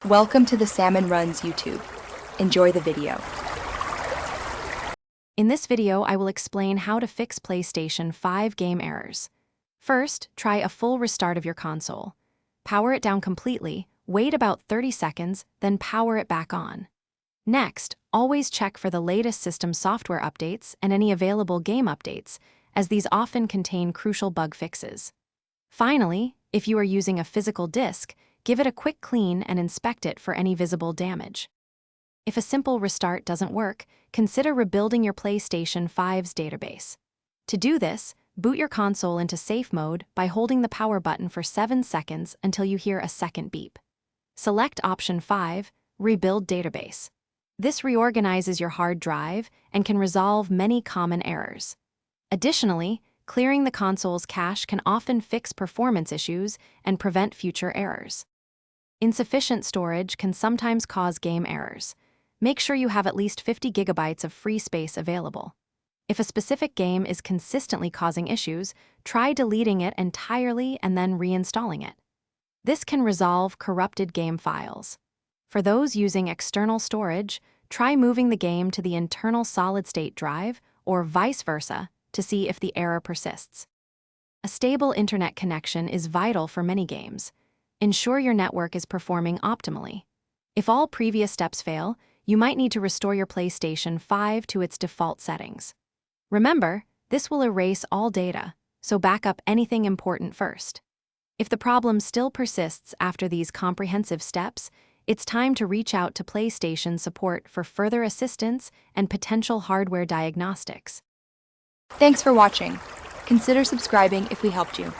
Welcome to the Salmon Runs YouTube. Enjoy the video. In this video, I will explain how to fix PlayStation 5 game errors. First, try a full restart of your console. Power it down completely, wait about 30 seconds, then power it back on. Next, always check for the latest system software updates and any available game updates, as these often contain crucial bug fixes. Finally, if you are using a physical disc, give it a quick clean and inspect it for any visible damage. If a simple restart doesn't work, consider rebuilding your PlayStation 5's database. To do this, boot your console into safe mode by holding the power button for 7 seconds until you hear a second beep. Select option 5, Rebuild Database. This reorganizes your hard drive and can resolve many common errors. Additionally, clearing the console's cache can often fix performance issues and prevent future errors. Insufficient storage can sometimes cause game errors. Make sure you have at least 50 gigabytes of free space available. If a specific game is consistently causing issues, try deleting it entirely and then reinstalling it. This can resolve corrupted game files. For those using external storage, try moving the game to the internal solid-state drive or vice versa to see if the error persists. A stable internet connection is vital for many games. Ensure your network is performing optimally. If all previous steps fail, you might need to restore your PlayStation 5 to its default settings. Remember, this will erase all data, so back up anything important first. If the problem still persists after these comprehensive steps, it's time to reach out to PlayStation support for further assistance and potential hardware diagnostics. Thanks for watching. Consider subscribing if we helped you.